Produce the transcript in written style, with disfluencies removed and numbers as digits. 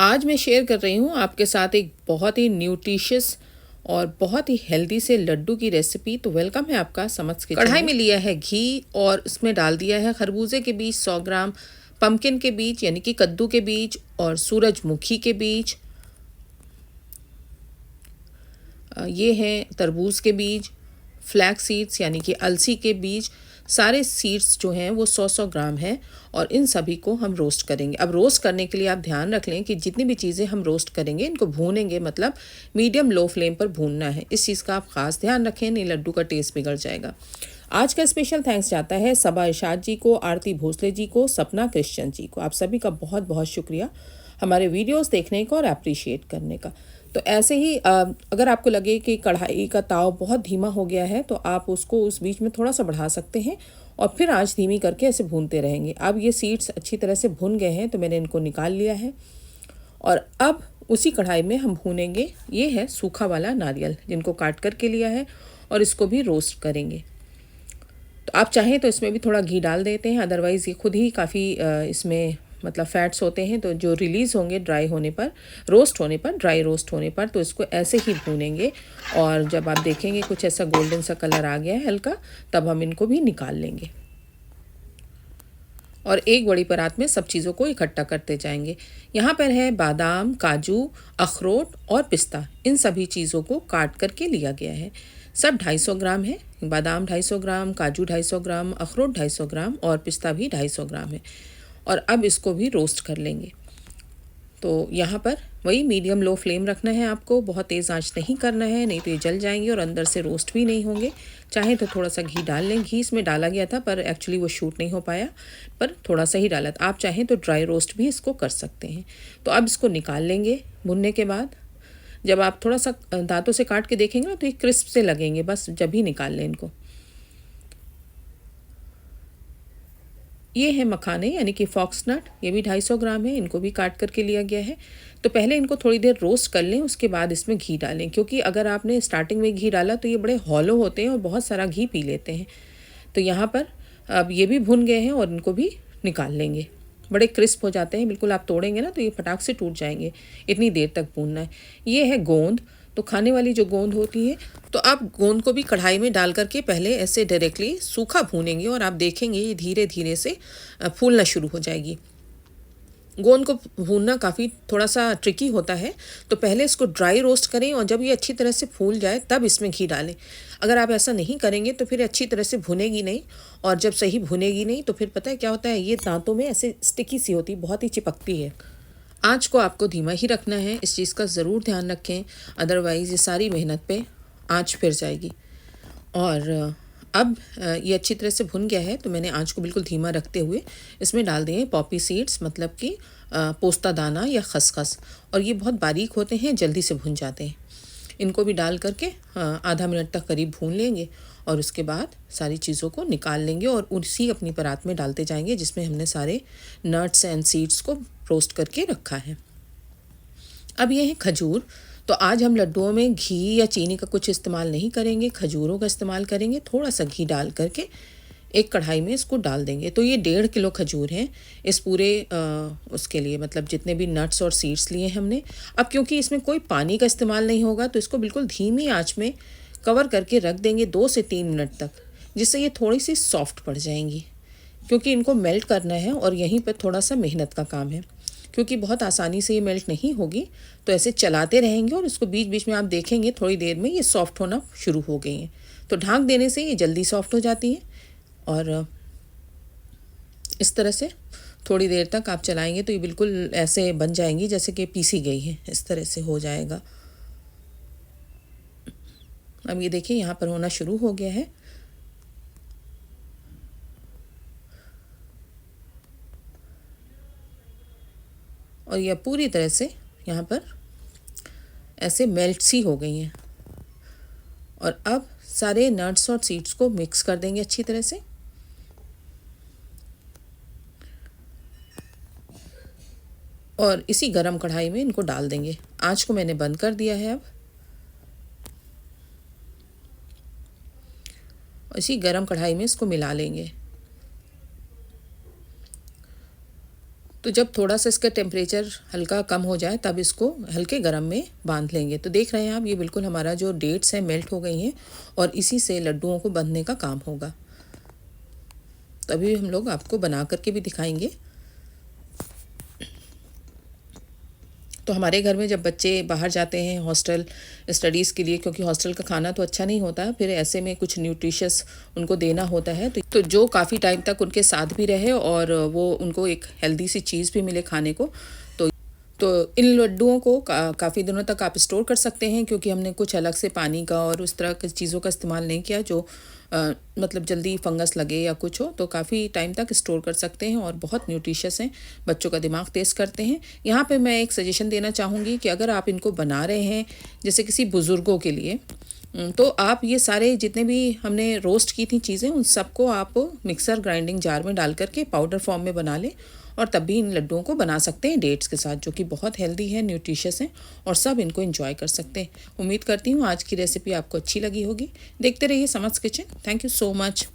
आज मैं शेयर कर रही हूँ आपके साथ एक बहुत ही न्यूट्रिशियस और बहुत ही हेल्दी से लड्डू की रेसिपी। तो वेलकम है आपका समझ के। कढ़ाई में लिया है घी और इसमें डाल दिया है खरबूजे के बीज 100 ग्राम, पम्पकिन के बीज यानी कि कद्दू के बीज और सूरजमुखी के बीज, ये हैं तरबूज के बीज, फ्लैक्स सीड्स यानी कि अलसी के बीज। सारे सीड्स जो हैं वो 100-100 ग्राम हैं और इन सभी को हम रोस्ट करेंगे। अब रोस्ट करने के लिए आप ध्यान रख लें कि जितनी भी चीज़ें हम रोस्ट करेंगे इनको भूनेंगे, मतलब मीडियम लो फ्लेम पर भूनना है। इस चीज़ का आप ख़ास ध्यान रखें, नहीं लड्डू का टेस्ट बिगड़ जाएगा। आज का स्पेशल थैंक्स जाता है सबा इरशाद जी को, आरती भोसले जी को, सपना क्रिश्चियन जी को। आप सभी का बहुत बहुत शुक्रिया हमारे वीडियोस देखने का और अप्रिशिएट करने का। तो ऐसे ही अगर आपको लगे कि कढ़ाई का ताव बहुत धीमा हो गया है तो आप उसको उस बीच में थोड़ा सा बढ़ा सकते हैं और फिर आंच धीमी करके ऐसे भूनते रहेंगे। अब ये सीड्स अच्छी तरह से भुन गए हैं तो मैंने इनको निकाल लिया है और अब उसी कढ़ाई में हम भूनेंगे। ये है सूखा वाला नारियल जिनको काट करके लिया है और इसको भी रोस्ट करेंगे। तो आप चाहें तो इसमें भी थोड़ा घी डाल देते हैं, अदरवाइज़ ये खुद ही काफ़ी इसमें मतलब फैट्स होते हैं तो जो रिलीज़ होंगे ड्राई होने पर, रोस्ट होने पर, ड्राई रोस्ट होने पर। तो इसको ऐसे ही भूनेंगे और जब आप देखेंगे कुछ ऐसा गोल्डन सा कलर आ गया है हल्का, तब हम इनको भी निकाल लेंगे और एक बड़ी परात में सब चीज़ों को इकट्ठा करते जाएंगे। यहाँ पर है बादाम, काजू, अखरोट और पिस्ता। इन सभी चीज़ों को काट करके लिया गया है। सब 250 ग्राम है। बादाम 250 ग्राम, काजू 250 ग्राम, अखरोट 250 ग्राम और पिस्ता भी 250 ग्राम है। और अब इसको भी रोस्ट कर लेंगे। तो यहाँ पर वही मीडियम लो फ्लेम रखना है आपको, बहुत तेज़ आंच नहीं करना है, नहीं तो ये जल जाएंगे और अंदर से रोस्ट भी नहीं होंगे। चाहे तो थोड़ा सा घी डाल लें, घी इसमें डाला गया था पर एक्चुअली वो शूट नहीं हो पाया, पर थोड़ा सा ही डाला था। आप चाहें तो ड्राई रोस्ट भी इसको कर सकते हैं। तो अब इसको निकाल लेंगे भुनने के बाद। जब आप थोड़ा सा दांतों से काट के देखेंगे ना तो ये क्रिस्प से लगेंगे, बस जब ही निकाल लें इनको। ये है मखाने यानी कि फॉक्सनट, ये भी 250 ग्राम है, इनको भी काट करके लिया गया है। तो पहले इनको थोड़ी देर रोस्ट कर लें, उसके बाद इसमें घी डालें, क्योंकि अगर आपने स्टार्टिंग में घी डाला तो ये बड़े हॉलो होते हैं और बहुत सारा घी पी लेते हैं। तो यहाँ पर अब ये भी भुन गए हैं और इनको भी निकाल लेंगे। बड़े क्रिस्प हो जाते हैं, बिल्कुल आप तोड़ेंगे ना तो ये फटाक से टूट जाएंगे, इतनी देर तक भूनना है। ये है गोंद, तो खाने वाली जो गोंद होती है, तो आप गोंद को भी कढ़ाई में डाल करके पहले ऐसे डायरेक्टली सूखा भूनेंगे और आप देखेंगे ये धीरे धीरे से फूलना शुरू हो जाएगी। गोंद को भूनना काफ़ी थोड़ा सा ट्रिकी होता है, तो पहले इसको ड्राई रोस्ट करें और जब ये अच्छी तरह से फूल जाए तब इसमें घी डालें। अगर आप ऐसा नहीं करेंगे तो फिर अच्छी तरह से भुनेगी नहीं, और जब सही भुनेगी नहीं तो फिर पता है क्या होता है, ये दांतों में ऐसे स्टिकी सी होती, बहुत ही चिपकती है। आँच को आपको धीमा ही रखना है, इस चीज़ का ज़रूर ध्यान रखें, अदरवाइज़ ये सारी मेहनत पे आँच फिर जाएगी। और अब ये अच्छी तरह से भुन गया है तो मैंने आँच को बिल्कुल धीमा रखते हुए इसमें डाल दिए पॉपी सीड्स, मतलब कि पोस्ता दाना या खसखस, और ये बहुत बारीक होते हैं, जल्दी से भुन जाते हैं। इनको भी डाल करके आधा मिनट तक करीब भून लेंगे और उसके बाद सारी चीज़ों को निकाल लेंगे और उसी अपनी परात में डालते जाएंगे जिसमें हमने सारे नट्स एंड सीड्स को रोस्ट करके रखा है। अब ये है खजूर। तो आज हम लड्डुओं में घी या चीनी का कुछ इस्तेमाल नहीं करेंगे, खजूरों का इस्तेमाल करेंगे। थोड़ा सा घी डाल करके एक कढ़ाई में इसको डाल देंगे। तो ये 1.5 किलो खजूर हैं इस पूरे उसके लिए, मतलब जितने भी नट्स और सीड्स लिए हमने। अब क्योंकि इसमें कोई पानी का इस्तेमाल नहीं होगा तो इसको बिल्कुल धीमी आंच में कवर करके रख देंगे 2 से 3 मिनट तक, जिससे ये थोड़ी सी सॉफ्ट पड़ जाएंगी, क्योंकि इनको मेल्ट करना है और यहीं पर थोड़ा सा मेहनत का काम है, क्योंकि बहुत आसानी से ये मेल्ट नहीं होगी। तो ऐसे चलाते रहेंगे और इसको बीच बीच में आप देखेंगे थोड़ी देर में ये सॉफ्ट होना शुरू हो गई हैं। तो ढाँक देने से ये जल्दी सॉफ्ट हो जाती हैं और इस तरह से थोड़ी देर तक आप चलाएंगे तो ये बिल्कुल ऐसे बन जाएंगी जैसे कि पीसी गई है, इस तरह से हो जाएगा। अब ये देखिए यहाँ पर होना शुरू हो गया है। और यह पूरी तरह से यहाँ पर ऐसे मेल्ट सी हो गई हैं। और अब सारे नट्स और सीड्स को मिक्स कर देंगे अच्छी तरह से। और इसी गरम कढ़ाई में इनको डाल देंगे। आँच को मैंने बंद कर दिया है अब। इसी गरम कढ़ाई में इसको मिला लेंगे। तो जब थोड़ा सा इसका टेम्परेचर हल्का कम हो जाए तब इसको हल्के गर्म में बांध लेंगे। तो देख रहे हैं आप, ये बिल्कुल हमारा जो डेट्स है मेल्ट हो गई हैं और इसी से लड्डुओं को बंधने का काम होगा। तभी हम लोग आपको बना करके भी दिखाएंगे। तो हमारे घर में जब बच्चे बाहर जाते हैं हॉस्टल स्टडीज़ के लिए, क्योंकि हॉस्टल का खाना तो अच्छा नहीं होता, फिर ऐसे में कुछ न्यूट्रिशियस उनको देना होता है, तो जो काफ़ी टाइम तक उनके साथ भी रहे और वो उनको एक हेल्दी सी चीज़ भी मिले खाने को। तो इन लड्डुओं को काफ़ी दिनों तक आप स्टोर कर सकते हैं, क्योंकि हमने कुछ अलग से पानी का और उस तरह की चीज़ों का इस्तेमाल नहीं किया जो मतलब जल्दी फंगस लगे या कुछ हो। तो काफ़ी टाइम तक स्टोर कर सकते हैं और बहुत न्यूट्रिशियस हैं, बच्चों का दिमाग तेज़ करते हैं। यहाँ पे मैं एक सजेशन देना चाहूँगी कि अगर आप इनको बना रहे हैं जैसे किसी बुज़ुर्गों के लिए, तो आप ये सारे जितने भी हमने रोस्ट की थी चीज़ें, उन सबको आप मिक्सर ग्राइंडिंग जार में डाल करके पाउडर फॉर्म में बना लें और तब भी इन लड्डुओं को बना सकते हैं डेट्स के साथ, जो कि बहुत हेल्दी है, न्यूट्रिशियस हैं और सब इनको एंजॉय कर सकते हैं। उम्मीद करती हूँ आज की रेसिपी आपको अच्छी लगी होगी। देखते रहिए Samarth kitchen. Thank you so much.